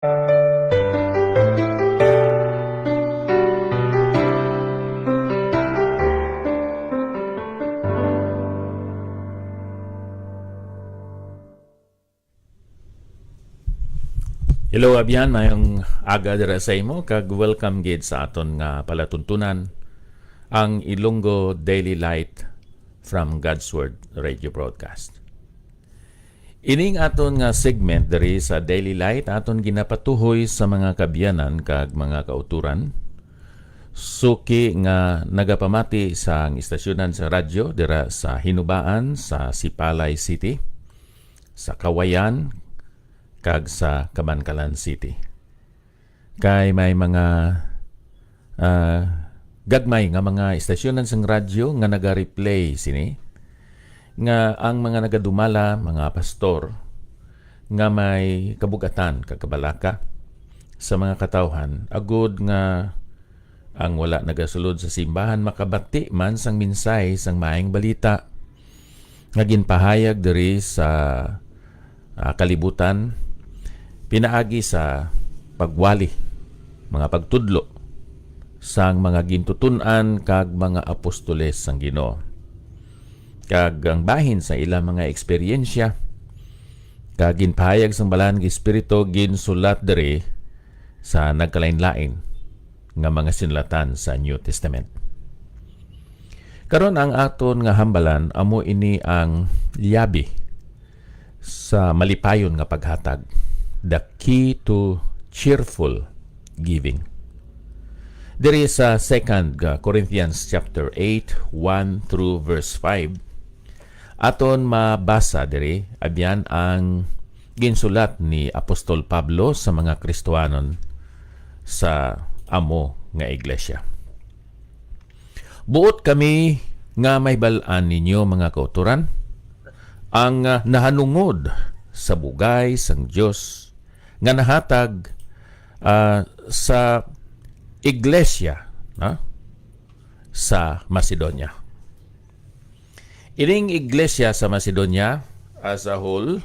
Hello abyan, mayong aga dira sa imo kag welcome gid sa aton nga palatuntunan ang Ilonggo Daily Light from God's Word Radio Broadcast. Ining aton nga segment diri sa Daily Light aton ginapatuhoy sa mga kabyanan kag mga kauturan suki nga nagapamati sa istasyonan sa radyo dira sa Hinubaan sa Sipalay City, sa Kawayan kag sa Kabankalan City. Kay may mga gagmay nga mga istasyonan sang radyo nga naga-replay sini nga ang mga nagadumala, mga pastor nga may kabugatan kakabalaka sa mga katawhan agud nga ang wala nagasulod sa simbahan makabati man sang minsay sang maayong balita nga ginpahayag diri sa kalibutan pinaagi sa pagwali, mga pagtudlo sang mga gintutunan kag mga apostoles sang Ginoo. Kag ang bahin sa ilang mga eksperyensya kag ginpahayag sang balaan nga espiritu ginsulat diri sa nagkalain-lain nga mga sinulatan sa New Testament. Karon ang aton nga hambalan amo ini ang liyabi sa malipayon nga paghatag. The key to cheerful giving. Diri sa 2 Corinthians chapter 8, 1 through verse 5, aton mabasa diri abyan ang ginsulat ni Apostol Pablo sa mga Kristohanon sa amo nga iglesia. Buot kami nga may balaan ninyo mga kauturan, ang nahanungod sa bugay sang Dios nga nahatag sa iglesia sa Macedonia. Ining iglesia sa Macedonia as a whole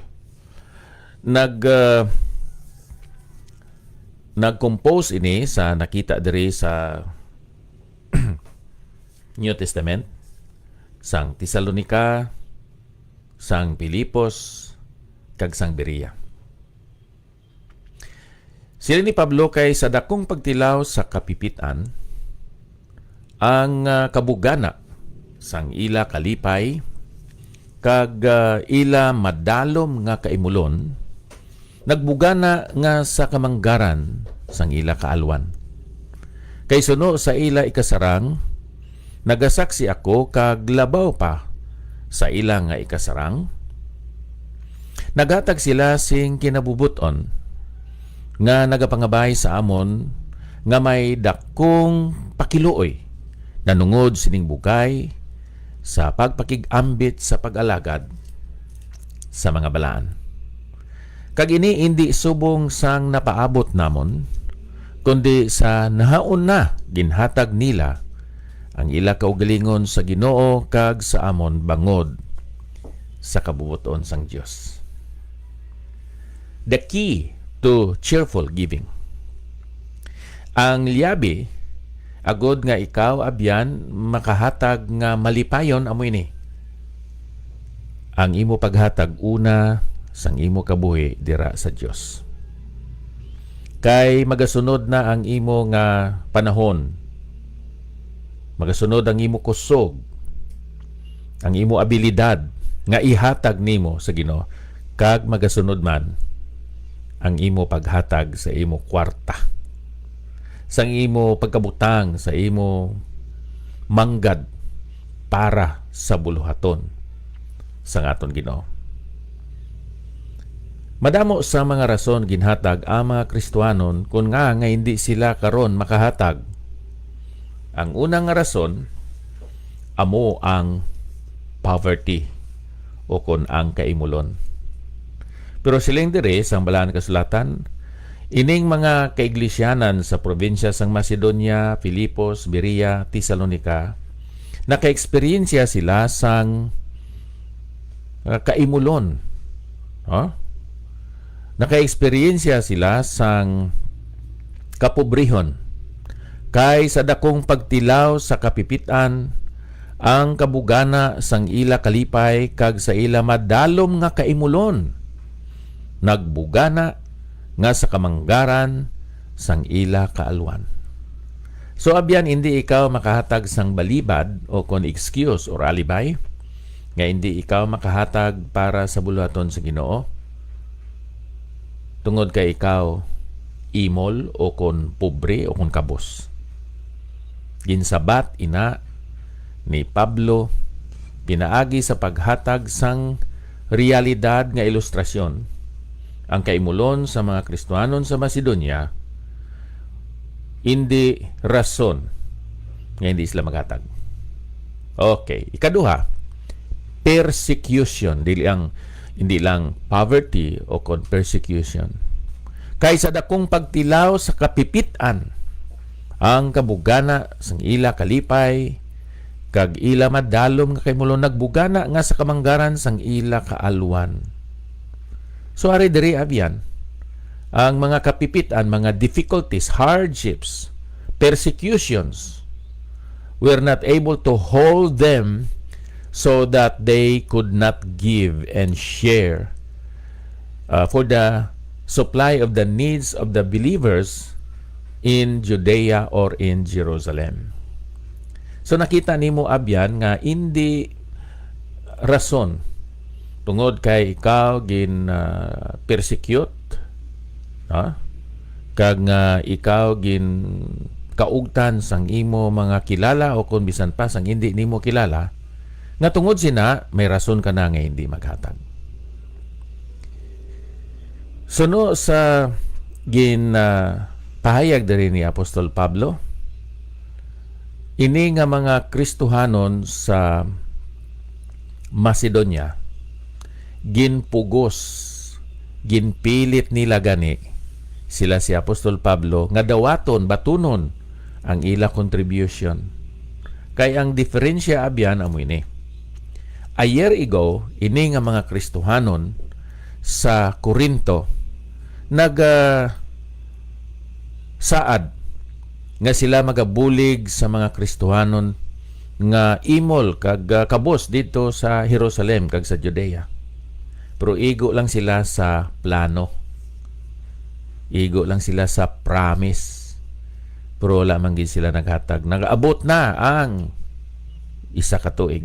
nag-compose ini sa nakita diri sa New Testament sang Tesalonica, sang Pilipos, kag sang Berea. Sila ni Pablo kay sa dakong pagtilaw sa kapipitan ang kabugana sang ila kalipay kag ila madalom nga kaimulon nagbugana nga sa kamanggaran sang ila kaalwan. Kay suno sa ila ikasarang nagasaksi ako kag labaw pa sa ila nga ikasarang nagatag sila sing kinabubuton nga nagapangabay sa amon nga may dakong pakiluoy nanungod sining bugay sa pagpakigambit sa pag-alagad sa mga balaan. Kag ini hindi subong sang napaabot namon kundi sa nahaon na ginhatag nila ang ila kaugalingon sa Ginoo kag sa amon bangod sa kabubuton sang Dios. The key to cheerful giving. Ang liyabi, agod nga ikaw abyan makahatag nga malipayon amo ini. Ang imo paghatag una sang imo kabuhi dira sa Dios. Kay magasunod na ang imo nga panahon. Magasunod ang imo kusog. Ang imo abilidad nga ihatag nimo sa Ginoo kag magasunod man ang imo paghatag sa imo kwarta, sa imo pagkabutang, sa imo manggad para sa buluhaton sa aton Ginoo. Madamo sa mga rason ginhatag ang mga Kristohanon kung nga hindi sila karon makahatag. Ang unang rason amo ang poverty o kon ang kaimulon. Pero siling dire sang balaan kasulatan, ining mga kaiglisyanan sa probinsya sang Macedonia, Filipos, Berea, Tesalonica, naka-eksperyensya sila sang kaimulon. naka-eksperyensya sila sang kapobrehon kay sa dakong pagtilaw sa kapipitan ang kabugana sang ila kalipay kag sa ila madalom nga kaimulon nagbugana nga sa kamanggaran sang ila kaalwan. So abyan hindi ikaw makahatag sang balibad o kon excuse or alibay nga hindi ikaw makahatag para sa buluhaton sa Ginoo tungod kay ikaw imol o kon pobre o kon kabos. Ginsabat ina ni Pablo pinaagi sa paghatag sang realidad nga ilustrasyon ang kaimulon sa mga Kristiyanon sa Macedonia hindi rason nga hindi sila maghatag. Okay, ikaduha, persecution, hindi lang poverty o kon persecution. Kaysa dakong pagtilaw sa kapipitan ang kabugana sang ila kalipay kag ila madalom nga kaimulon nagbugana nga sa kamanggaran sang ila kaalwan. So ari diri abyan ang mga kapipitan, mga difficulties, hardships, persecutions were not able to hold them so that they could not give and share for the supply of the needs of the believers in Judea or in Jerusalem. So nakita nimo abyan nga hindi rason tungod kay ikaw gin persecute kag nga ikaw gin kaugtan sang imo mga kilala o kung bisan pa sang hindi nimo kilala nga tungod sina may rason ka na nga hindi maghatag. Suno sa gin pahayag diri ni Apostol Pablo, ini nga mga Kristohanon sa Macedonia ginpugos, ginpilit nila gani sila si Apostol Pablo nga dawaton, batunon ang ila contribution. Kay ang diferensya abyan amo ini. A year ago, ini nga mga Kristohanon sa Corinto saad nga sila magabulig sa mga Kristohanon nga imol kag kabos dito sa Jerusalem kag sa Judea. Pero igo lang sila sa plano. Igo lang sila sa promise. Pero wala man gid sila naghatag. Nagaabot na ang isa ka tuig.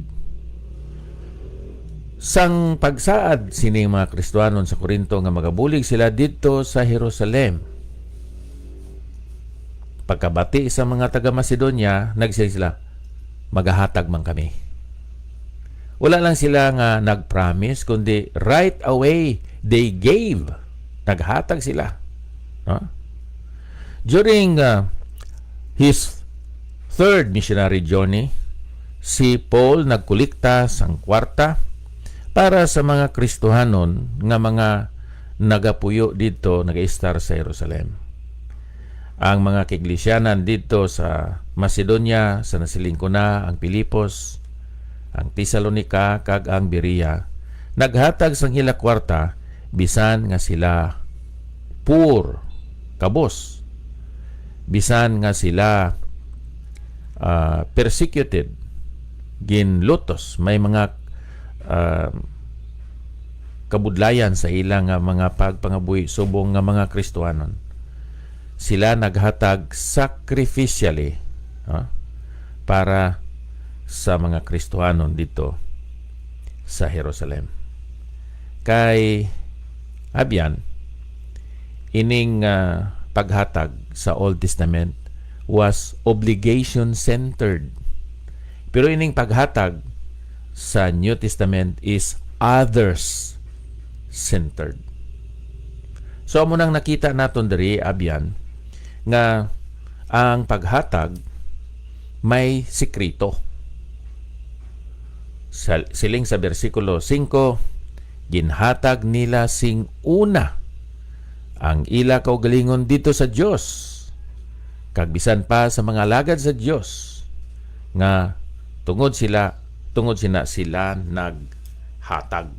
Sang pagsaad sining mga Kristohanon sa Corinto nga magabulig sila dito sa Jerusalem. Pagkabati sa mga taga Macedonia, nagsiya sila, magahatag man kami. Wala lang sila nga nag-promise, kundi right away, they gave. Naghatag sila. During his third missionary journey, si Paul nagkulikta sang kwarta para sa mga Kristohanon nga mga nagapuyo dito, nag-istar sa Jerusalem. Ang mga kaiglesianan dito sa Macedonia, sa nasilingkuna, ang Pilipos, ang Tesalonica, kag ang Berea, naghatag sang ila kwarta bisan nga sila poor, kabos, bisan nga sila persecuted, ginlutos, may mga kabudlayan sa ilang mga pagpangabuhi subong nga mga Kristohanon. Sila naghatag sacrificially para sa mga Kristohanon dito sa Jerusalem. Kay abyan, ining paghatag sa Old Testament was obligation-centered. Pero ining paghatag sa New Testament is others-centered. So amo nang nakita naton diri abyan nga ang paghatag may sikreto. Siling sa versikulo 5, ginhatag nila sing una ang ila kaugalingon dito sa Dios, kag bisan pa sa mga alagad sa Dios nga tungod sina sila naghatag.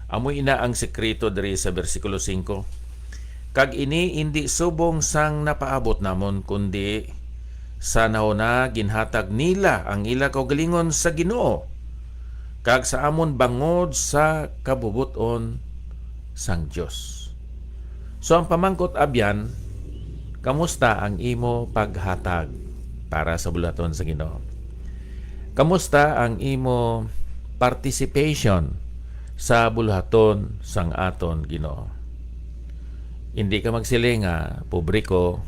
Amo ina ang sekreto diri sa bersikulo 5. Kag ini hindi subong sang napaabot namon, kundi sa nauna ginhatag nila ang ila kaugalingon sa Ginoo, kag sa amon bangod sa kabubuton sang Dios. So ang pamangkot abyan, kamusta ang imo paghatag para sa bulaton sa Ginoo? Kamusta ang imo participation sa buluhaton sang aton Ginoo? Hindi ka magsiling nga pobre ko,